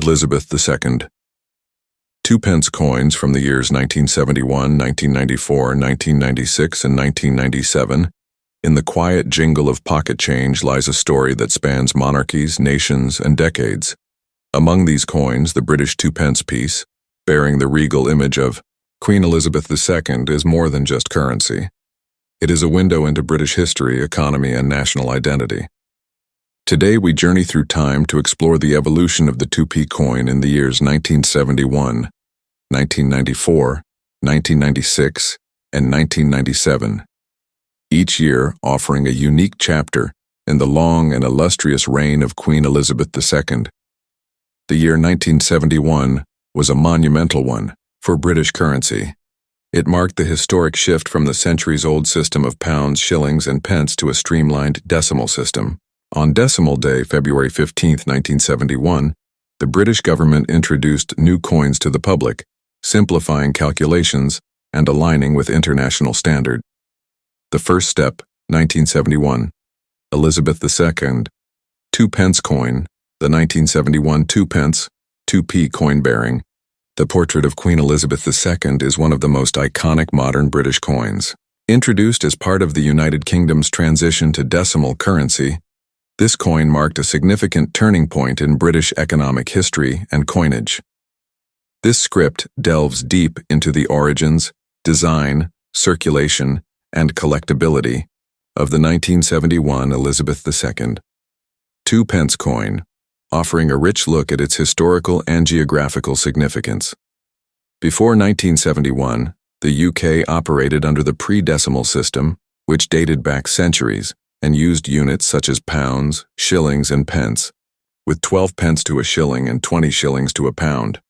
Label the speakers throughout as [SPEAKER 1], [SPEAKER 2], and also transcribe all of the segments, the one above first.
[SPEAKER 1] Elizabeth II. 2-pence coins from the years 1971, 1994, 1996, and 1997. In the quiet jingle of pocket change lies a story that spans monarchies, nations, and decades. Among these coins, the British 2-pence piece, bearing the regal image of Queen Elizabeth II, is more than just currency. It is a window into British history, economy, and national identity. Today we journey through time to explore the evolution of the 2p coin in the years 1971, 1994, 1996, and 1997, each year offering a unique chapter in the long and illustrious reign of Queen Elizabeth II. The year 1971 was a monumental one for British currency. It marked the historic shift from the centuries-old system of pounds, shillings, and pence to a streamlined decimal system. On Decimal Day, February 15, 1971, the British government introduced new coins to the public, simplifying calculations and aligning with international standard. The first step, 1971, Elizabeth II, 2-pence coin, the 1971 2-pence, 2p coin bearing. The portrait of Queen Elizabeth II is one of the most iconic modern British coins. Introduced as part of the United Kingdom's transition to decimal currency, this coin marked a significant turning point in British economic history and coinage. This script delves deep into the origins, design, circulation, and collectability of the 1971 Elizabeth II 2-pence coin, offering a rich look at its historical and geographical significance. Before 1971, the UK operated under the pre-decimal system, which dated back centuries, and used units such as pounds, shillings, and pence, with 12 pence to a shilling and 20 shillings to a pound.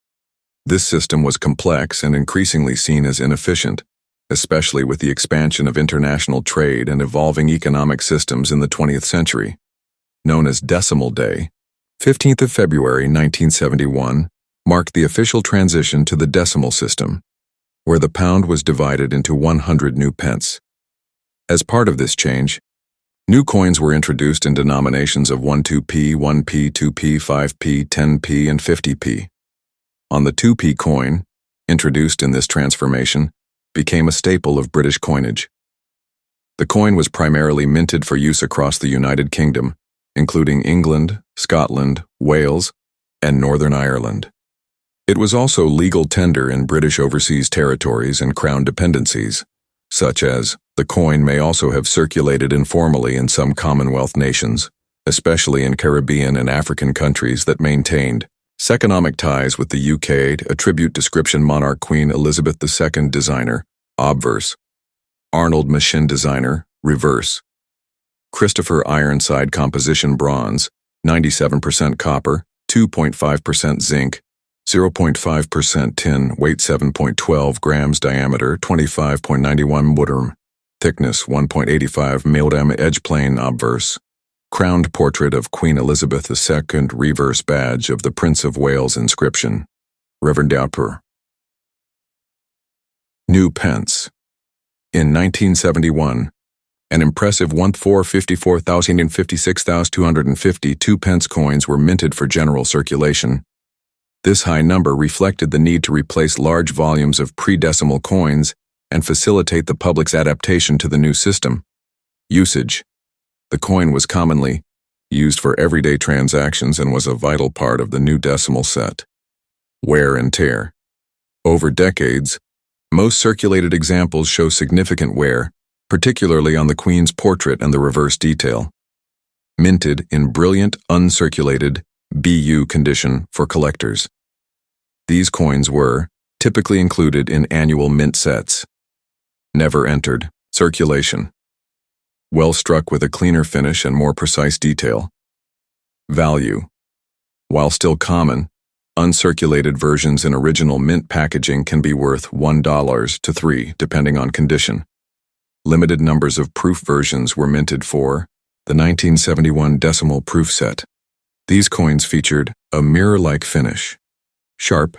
[SPEAKER 1] This system was complex and increasingly seen as inefficient, especially with the expansion of international trade and evolving economic systems in the 20th century. Known as Decimal Day, 15th of February 1971, marked the official transition to the decimal system, where the pound was divided into 100 new pence. As part of this change, new coins were introduced in denominations of 1-2p, 1p, 2p, 5p, 10p, and 50p. On the 2p coin, introduced in this transformation, became a staple of British coinage. The coin was primarily minted for use across the United Kingdom, including England, Scotland, Wales, and Northern Ireland. It was also legal tender in British overseas territories and Crown dependencies, such as the coin may also have circulated informally in some Commonwealth nations, especially in Caribbean and African countries that maintained economic ties with the UK. Attribute description: monarch Queen Elizabeth II designer, obverse. Arnold machine designer, reverse. Christopher Ironside composition bronze, 97% copper, 2.5% zinc, 0.5% tin, weight 7.12 grams, diameter 25.91 mm, thickness 1.85 mm, edge plane obverse. Crowned portrait of Queen Elizabeth II, reverse badge of the Prince of Wales inscription. Reverend Outper. New pence. In 1971, an impressive 1,454,056,250 2-pence coins were minted for general circulation. This high number reflected the need to replace large volumes of pre-decimal coins and facilitate the public's adaptation to the new system. Usage. The coin was commonly used for everyday transactions and was a vital part of the new decimal set. Wear and tear. Over decades, most circulated examples show significant wear, particularly on the Queen's portrait and the reverse detail. Minted in brilliant, uncirculated BU condition for collectors. These coins were typically included in annual mint sets. Never entered circulation. Well struck with a cleaner finish and more precise detail. Value. While still common, uncirculated versions in original mint packaging can be worth $1 to $3 depending on condition. Limited numbers of proof versions were minted for the 1971 decimal proof set. These coins featured a mirror-like finish, sharp,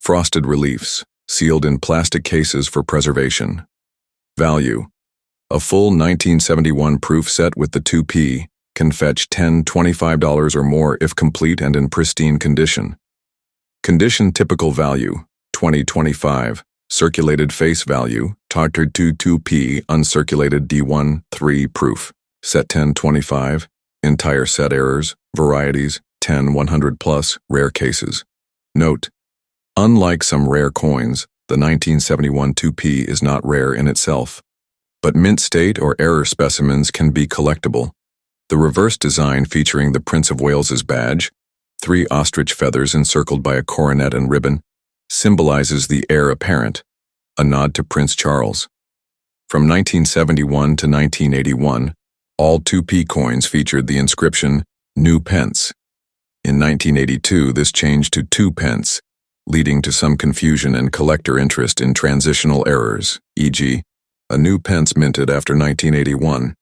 [SPEAKER 1] frosted reliefs, sealed in plastic cases for preservation. Value. A full 1971 proof set with the 2p can fetch $10–25 or more if complete and in pristine condition. Condition typical value, 2025. Circulated face value, targeted to 2p, uncirculated D1, 3 proof. Set 1025. Entire set errors, varieties, 10 100 plus, rare cases. Note: unlike some rare coins, the 1971 2p is not rare in itself, but mint state or error specimens can be collectible. The reverse design featuring the Prince of Wales's badge, 3 ostrich feathers encircled by a coronet and ribbon, symbolizes the heir apparent, a nod to Prince Charles. From 1971 to 1981, all 2p coins featured the inscription, New Pence. In 1982, this changed to 2 pence, leading to some confusion and collector interest in transitional errors, e.g., a new pence minted after 1981.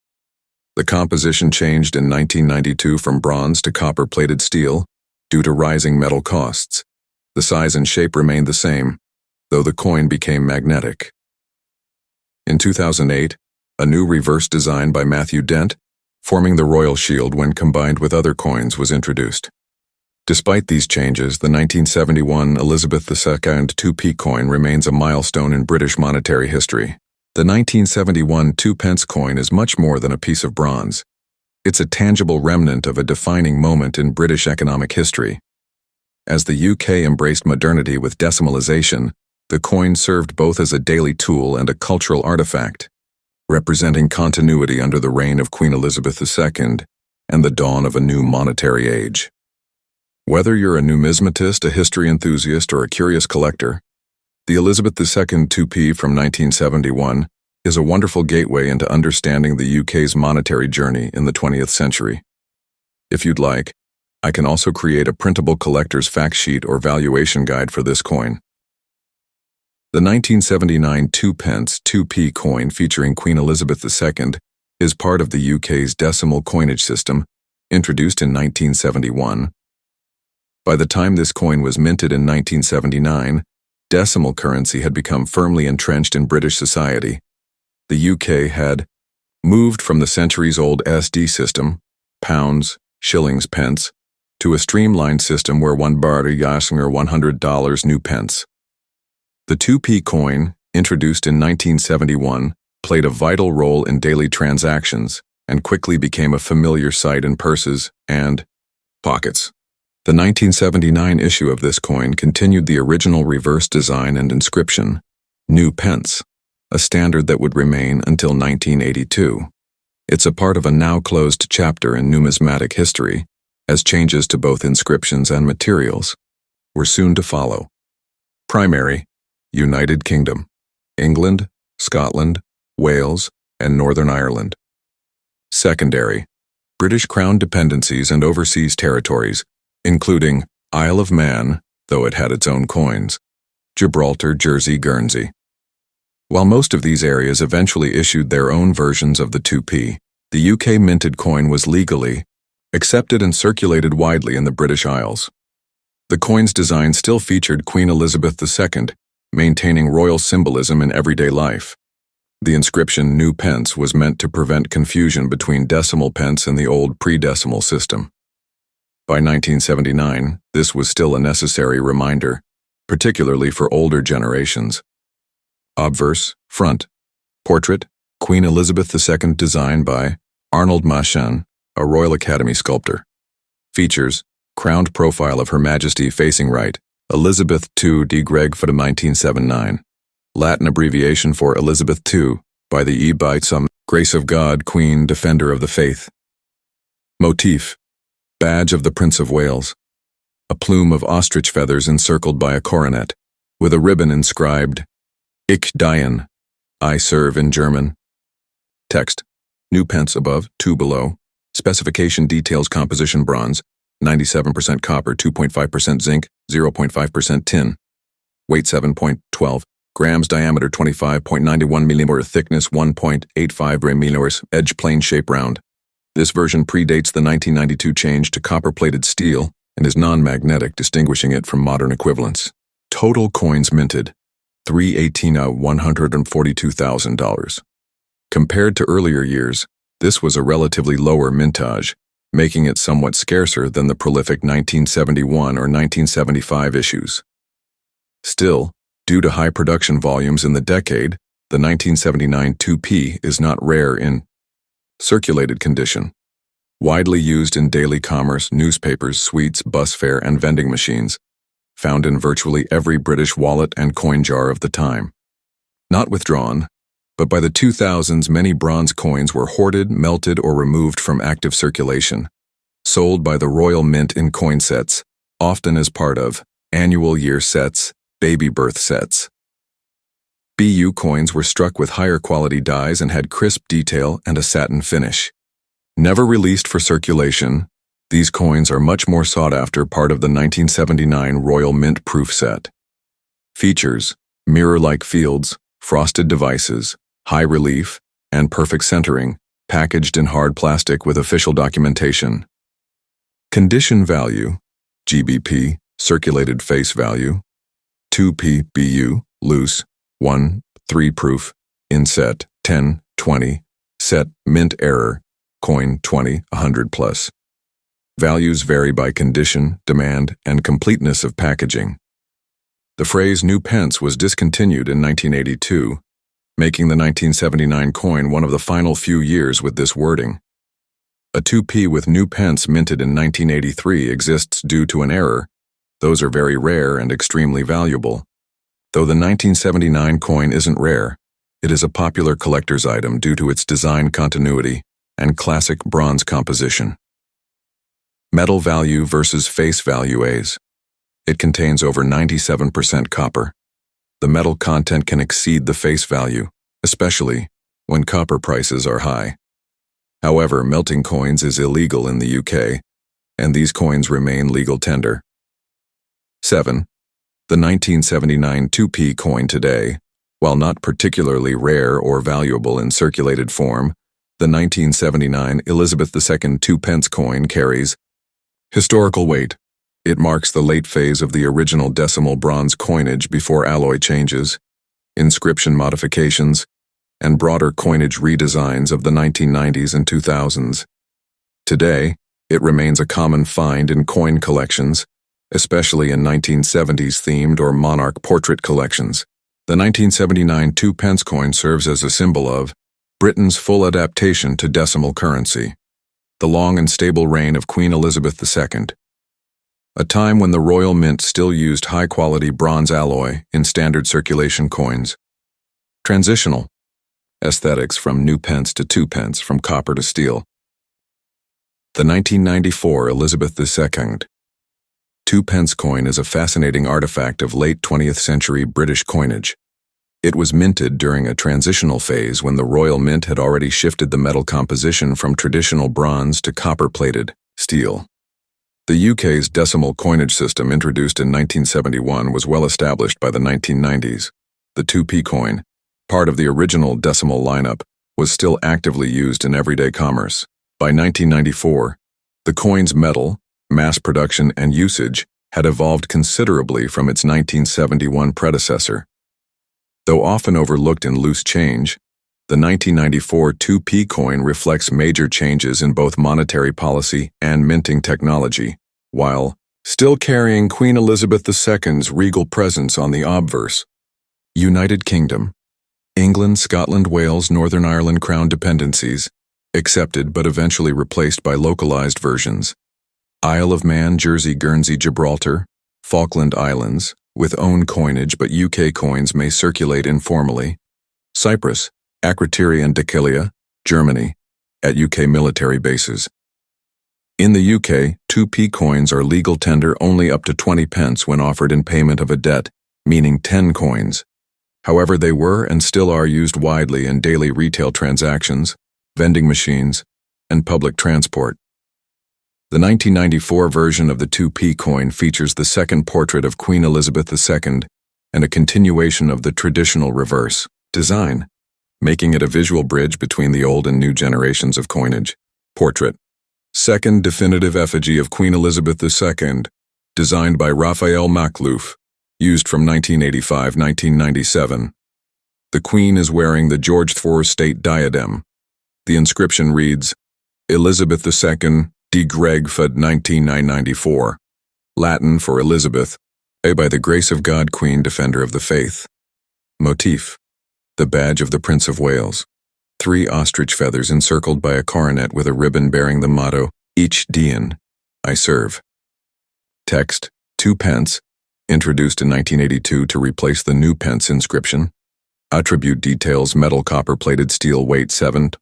[SPEAKER 1] The composition changed in 1992 from bronze to copper-plated steel due to rising metal costs. The size and shape remained the same, though the coin became magnetic. In 2008, a new reverse design by Matthew Dent, forming the royal shield when combined with other coins, was introduced. Despite these changes, the 1971 Elizabeth II 2p coin remains a milestone in British monetary history. The 1971 2 pence coin is much more than a piece of bronze. It's a tangible remnant of a defining moment in British economic history. As the UK embraced modernity with decimalization, the coin served both as a daily tool and a cultural artifact, representing continuity under the reign of Queen Elizabeth II and the dawn of a new monetary age. Whether you're a numismatist, a history enthusiast, or a curious collector, the Elizabeth II 2p from 1971 is a wonderful gateway into understanding the UK's monetary journey in the 20th century. If you'd like, I can also create a printable collector's fact sheet or valuation guide for this coin. The 1979 2 pence 2p coin featuring Queen Elizabeth II is part of the UK's decimal coinage system, introduced in 1971. By the time this coin was minted in 1979, decimal currency had become firmly entrenched in British society. The UK had moved from the centuries-old SD system, pounds, shillings, pence, to a streamlined system where one barter yasing or $100 new pence. The 2p coin, introduced in 1971, played a vital role in daily transactions and quickly became a familiar sight in purses and pockets. The 1979 issue of this coin continued the original reverse design and inscription, New Pence, a standard that would remain until 1982. It's a part of a now-closed chapter in numismatic history, as changes to both inscriptions and materials were soon to follow. Primary: United Kingdom, England, Scotland, Wales, and Northern Ireland. Secondary: British Crown dependencies and overseas territories, including Isle of Man, though it had its own coins, Gibraltar, Jersey, Guernsey. While most of these areas eventually issued their own versions of the 2p, the UK minted coin was legally accepted and circulated widely in the British Isles. The coin's design still featured Queen Elizabeth II, maintaining royal symbolism in everyday life. The inscription New Pence was meant to prevent confusion between decimal pence and the old pre-decimal system. By 1979, this was still a necessary reminder, particularly for older generations. Obverse, front, portrait, Queen Elizabeth II, designed by Arnold Machin, a Royal Academy sculptor. Features: crowned profile of Her Majesty facing right, Elizabeth II de Greg for 1979. Latin abbreviation for Elizabeth II, by the E by some, Grace of God, Queen, Defender of the Faith. Motif: badge of the Prince of Wales. A plume of ostrich feathers encircled by a coronet, with a ribbon inscribed, Ich diene, I serve in German. Text: New Pence above, 2 below. Specification details: composition bronze, 97% copper, 2.5% zinc, 0.5% tin. Weight 7.12 grams, diameter 25.91 mm, thickness 1.85 mm, edge plane shape round. This version predates the 1992 change to copper-plated steel and is non-magnetic, distinguishing it from modern equivalents. Total coins minted: 142,000. Compared to earlier years, this was a relatively lower mintage, making it somewhat scarcer than the prolific 1971 or 1975 issues. Still, due to high production volumes in the decade, the 1979 2p is not rare in circulated condition. Widely used in daily commerce, newspapers, sweets, bus fare, and vending machines, found in virtually every British wallet and coin jar of the time. Not withdrawn, but by the 2000s many bronze coins were hoarded, melted, or removed from active circulation, sold by the Royal Mint in coin sets, often as part of annual year sets, baby birth sets. BU coins were struck with higher quality dies and had crisp detail and a satin finish. Never released for circulation, these coins are much more sought after part of the 1979 Royal Mint proof set. Features: mirror-like fields, frosted devices, high relief, and perfect centering, packaged in hard plastic with official documentation. Condition value, GBP, circulated face value, 2p BU, loose, 1, 3 proof, inset, 10, 20, set, mint error, coin 20, 100 plus. Values vary by condition, demand, and completeness of packaging. The phrase new pence was discontinued in 1982, making the 1979 coin one of the final few years with this wording. A 2p with new pence minted in 1983 exists due to an error. Those are very rare and extremely valuable. Though the 1979 coin isn't rare, it is a popular collector's item due to its design continuity and classic bronze composition. Metal value versus face value A's. It contains over 97% copper. The metal content can exceed the face value, especially when copper prices are high. However, melting coins is illegal in the UK, and these coins remain legal tender. 7. The 1979 2p coin today, while not particularly rare or valuable in circulated form, the 1979 Elizabeth II 2 pence coin carries historical weight. It marks the late phase of the original decimal bronze coinage before alloy changes, inscription modifications, and broader coinage redesigns of the 1990s and 2000s. Today, it remains a common find in coin collections, especially in 1970s themed or monarch portrait collections. The 1979 2 pence coin serves as a symbol of Britain's full adaptation to decimal currency, the long and stable reign of Queen Elizabeth II, a time when the Royal Mint still used high-quality bronze alloy in standard circulation coins. Transitional aesthetics from new pence to 2 pence, from copper to steel. The 1994 Elizabeth II 2 pence coin is a fascinating artifact of late 20th century British coinage. It was minted during a transitional phase when the Royal Mint had already shifted the metal composition from traditional bronze to copper-plated steel. The UK's decimal coinage system, introduced in 1971, was well established by the 1990s. The 2p coin, part of the original decimal lineup, was still actively used in everyday commerce. By 1994, the coin's metal, mass production, and usage had evolved considerably from its 1971 predecessor. Though often overlooked in loose change, the 1994 2p coin reflects major changes in both monetary policy and minting technology, while still carrying Queen Elizabeth II's regal presence on the obverse. United Kingdom, England, Scotland, Wales, Northern Ireland Crown dependencies, accepted but eventually replaced by localized versions. Isle of Man, Jersey, Guernsey, Gibraltar, Falkland Islands, with own coinage but UK coins may circulate informally. Cyprus, Akrotiri and Dhekelia, Germany, at UK military bases. In the UK, 2p coins are legal tender only up to 20 pence when offered in payment of a debt, meaning 10 coins. However, they were and still are used widely in daily retail transactions, vending machines, and public transport. The 1994 version of the 2p coin features the second portrait of Queen Elizabeth II and a continuation of the traditional reverse design, making it a visual bridge between the old and new generations of coinage. Portrait. Second definitive effigy of Queen Elizabeth II, designed by Raphael Makhlouf, used from 1985-1997. The Queen is wearing the George IV state diadem. The inscription reads, Elizabeth II, De Gregfed 19994. Latin for Elizabeth, a by the grace of God Queen Defender of the Faith. Motif: the badge of the Prince of Wales. 3 ostrich feathers encircled by a coronet with a ribbon bearing the motto, Each Dean, I serve. Text: 2 pence, introduced in 1982 to replace the new pence inscription. Attribute details: metal copper-plated steel, weight 7.12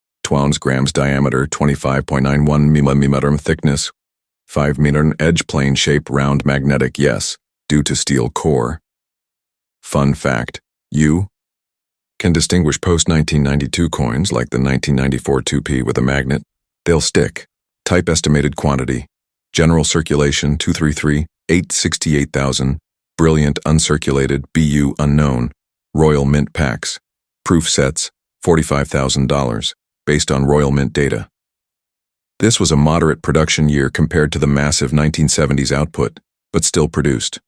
[SPEAKER 1] grams, diameter 25.91 mm, thickness 5 m, edge plane shape, round, magnetic, yes, due to steel core. Fun fact: you can distinguish post-1992 coins like the 1994 2p with a magnet. They'll stick. Type: estimated quantity. General circulation 233,868,000. Brilliant uncirculated, BU unknown. Royal Mint packs. Proof sets, $45,000, based on Royal Mint data. This was a moderate production year compared to the massive 1970s output, but still produced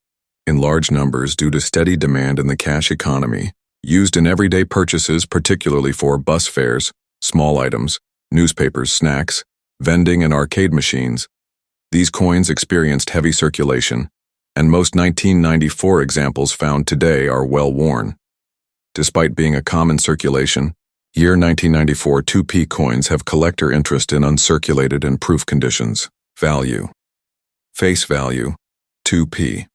[SPEAKER 1] in large numbers due to steady demand in the cash economy, used in everyday purchases, particularly for bus fares, small items, newspapers, snacks, vending, and arcade machines. These coins experienced heavy circulation, and most 1994 examples found today are well worn. Despite being a common circulation, year 1994 2p coins have collector interest in uncirculated and proof conditions. Value: face value, 2p.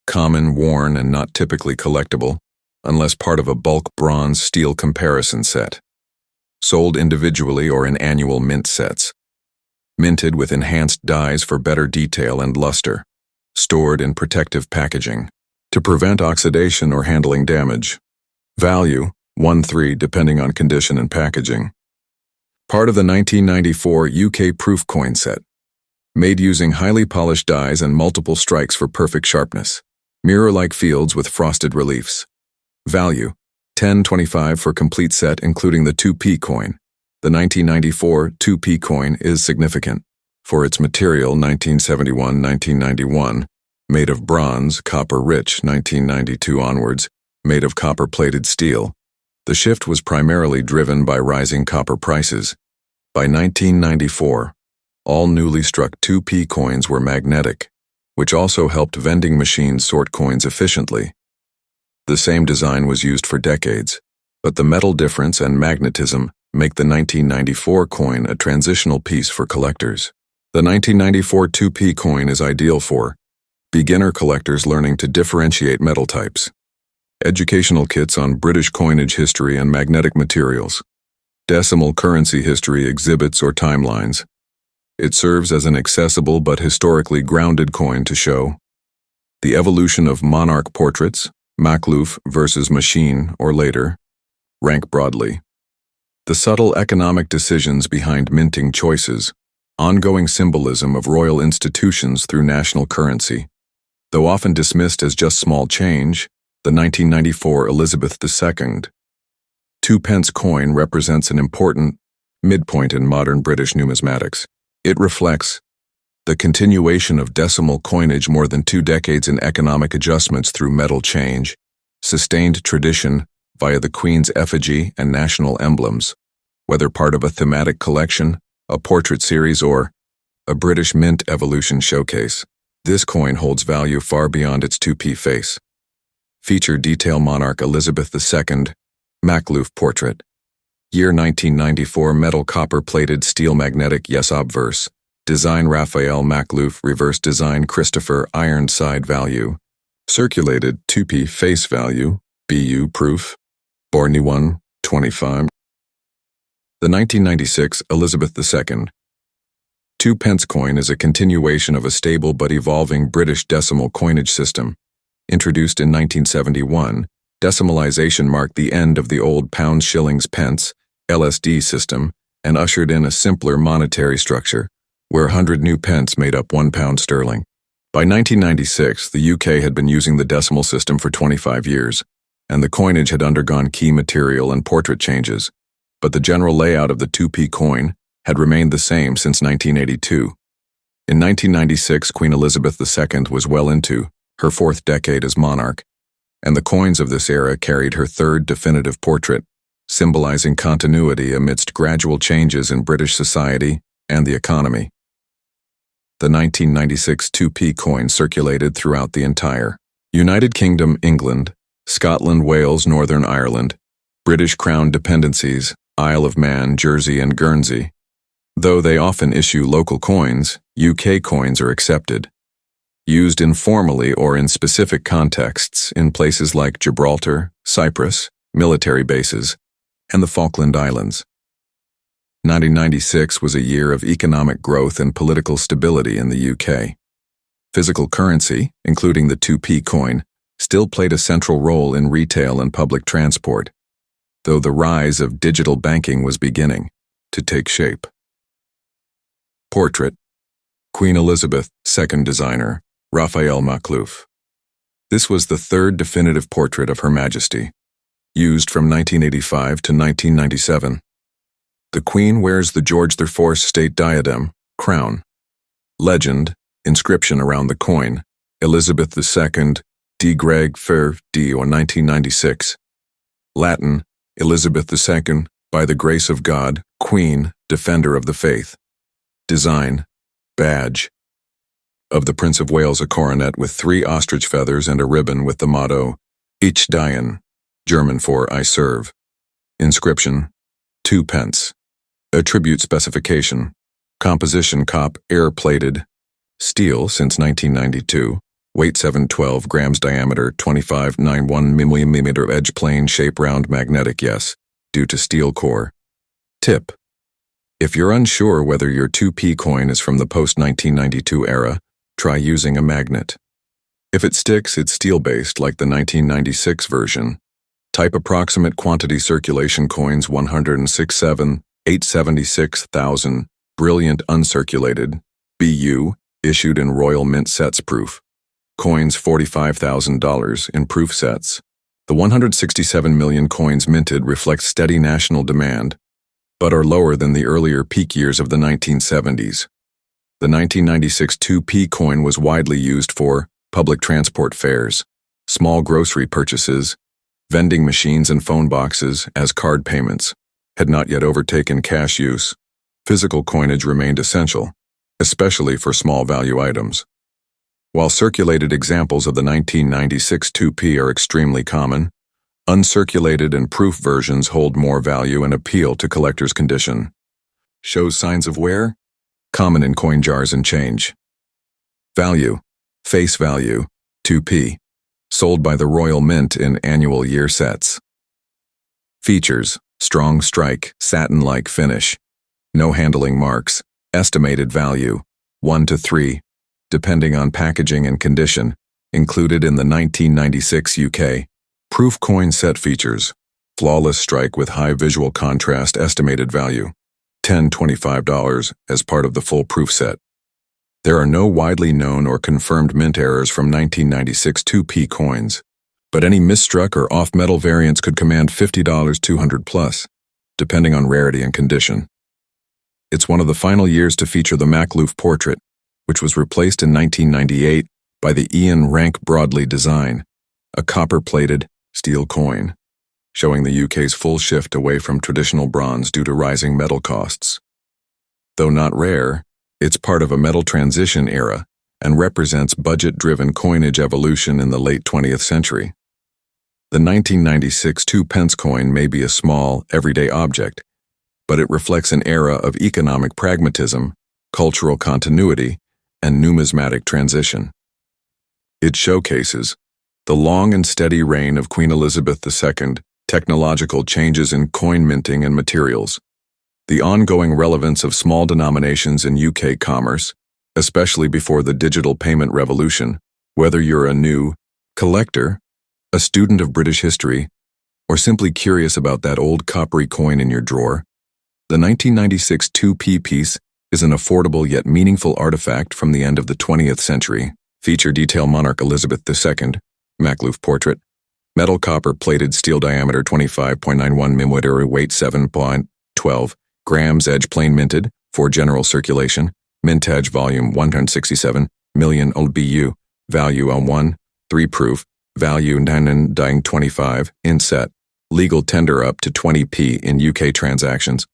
[SPEAKER 1] Common, worn, and not typically collectible, unless part of a bulk bronze-steel comparison set. Sold individually or in annual mint sets. Minted with enhanced dyes for better detail and luster. Stored in protective packaging to prevent oxidation or handling damage. Value: 1.3 depending on condition and packaging. Part of the 1994 UK proof coin set. Made using highly polished dies and multiple strikes for perfect sharpness. Mirror-like fields with frosted reliefs. Value: 10.25 for complete set including the 2p coin. The 1994 2p coin is significant for its material 1971-1991, made of bronze, copper-rich 1992 onwards, made of copper-plated steel. The shift was primarily driven by rising copper prices. By 1994, all newly struck 2p coins were magnetic, which also helped vending machines sort coins efficiently. The same design was used for decades, but the metal difference and magnetism make the 1994 coin a transitional piece for collectors. The 1994 2p coin is ideal for beginner collectors learning to differentiate metal types. Educational kits on British coinage history and magnetic materials. Decimal currency history exhibits or timelines. It serves as an accessible but historically grounded coin to show the evolution of monarch portraits, Makhlouf versus machine or later, rank broadly. The subtle economic decisions behind minting choices, ongoing symbolism of royal institutions through national currency. Though often dismissed as just small change, the 1994 Elizabeth II 2 pence coin represents an important midpoint in modern British numismatics. It reflects the continuation of decimal coinage, more than 2 decades in economic adjustments through metal change, sustained tradition via the Queen's effigy and national emblems, whether part of a thematic collection, a portrait series, or a British Mint evolution showcase. This coin holds value far beyond its 2p face. Feature detail: monarch Elizabeth II, Makhlouf portrait. Year 1994, metal copper-plated steel magnetic, yes, obverse. Design: Raphael Makhlouf, reverse design: Christopher, iron side. Value: circulated 2p face value, BU proof, Borney 1.25. The 1996 Elizabeth II 2 pence coin is a continuation of a stable but evolving British decimal coinage system. Introduced in 1971, decimalization marked the end of the old pounds, shillings, pence, LSD system and ushered in a simpler monetary structure, where 100 new pence made up £1 sterling. By 1996, the UK had been using the decimal system for 25 years, and the coinage had undergone key material and portrait changes, but the general layout of the 2p coin had remained the same since 1982. In 1996, Queen Elizabeth II was well into her 4th decade as monarch, and the coins of this era carried her 3rd definitive portrait, symbolizing continuity amidst gradual changes in British society and the economy. The 1996 2p coin circulated throughout the entire United Kingdom, England, Scotland, Wales, Northern Ireland, British Crown dependencies, Isle of Man, Jersey, and Guernsey. Though they often issue local coins, UK coins are accepted. Used informally or in specific contexts in places like Gibraltar, Cyprus, military bases, and the Falkland Islands. 1996 was a year of economic growth and political stability in the UK. Physical currency, including the 2p coin, still played a central role in retail and public transport, though the rise of digital banking was beginning to take shape. Portrait. Queen Elizabeth II designer, Raphael Makhlouf. This was the third definitive portrait of Her Majesty, used from 1985 to 1997. The Queen wears the George IV state diadem, crown. Legend, inscription around the coin, Elizabeth II, de Greg Fer D or 1996. Latin, Elizabeth II, by the grace of God, Queen, Defender of the Faith. Design, badge. Of the Prince of Wales, a coronet with 3 ostrich feathers and a ribbon with the motto, Ich diene, German for I serve. Inscription, 2 pence. Attribute specification, composition cop, air-plated, steel since 1992, weight 712 grams, diameter 25.91 mm, edge plane, shape round, magnetic, yes, due to steel core. Tip. If you're unsure whether your 2p coin is from the post-1992 era, try using a magnet. If it sticks, it's steel-based like the 1996 version. Type approximate quantity circulation coins 106,876,000, brilliant uncirculated, BU, issued in Royal Mint sets proof. Coins $45,000 in proof sets. The 167 million coins minted reflect steady national demand, but are lower than the earlier peak years of the 1970s. The 1996 2p coin was widely used for public transport fares, small grocery purchases, vending machines and phone boxes as card payments, had not yet overtaken cash use. Physical coinage remained essential, especially for small value items. While circulated examples of the 1996 2p are extremely common, uncirculated and proof versions hold more value and appeal to collectors' condition. Shows signs of wear? Common in coin jars and change. Value. Face value, 2p. Sold by the Royal Mint in annual year sets. Features. Strong strike, satin-like finish. No handling marks. Estimated value, 1 to 3, depending on packaging and condition, included in the 1996 UK. Proof coin set features. Flawless strike with high visual contrast, estimated value, $10-25 as part of the full proof set. There are no widely known or confirmed mint errors from 1996 2p coins, but any misstruck or off-metal variants could command $50 $200 plus, depending on rarity and condition. It's one of the final years to feature the Makhlouf portrait, which was replaced in 1998 by the Ian Rank Broadley design, a copper-plated steel coin, showing the UK's full shift away from traditional bronze due to rising metal costs. Though not rare, it's part of a metal transition era and represents budget-driven coinage evolution in the late 20th century. The 1996 2 pence coin may be a small, everyday object, but it reflects an era of economic pragmatism, cultural continuity, and numismatic transition. It showcases the long and steady reign of Queen Elizabeth II, technological changes in coin minting and materials, the ongoing relevance of small denominations in UK commerce, especially before the digital payment revolution, whether you're a new collector, a student of British history, or simply curious about that old coppery coin in your drawer. The 1996 2p piece is an affordable yet meaningful artifact from the end of the 20th century. Feature detail Monarch Elizabeth II, Makhlouf portrait, metal copper plated steel diameter 25.91 mm, weight 7.12 grams, edge plain minted, for general circulation, mintage volume 167 million old BU, value on 1, 3 proof, value 9 dying 25, in set, legal tender up to 20p in UK transactions.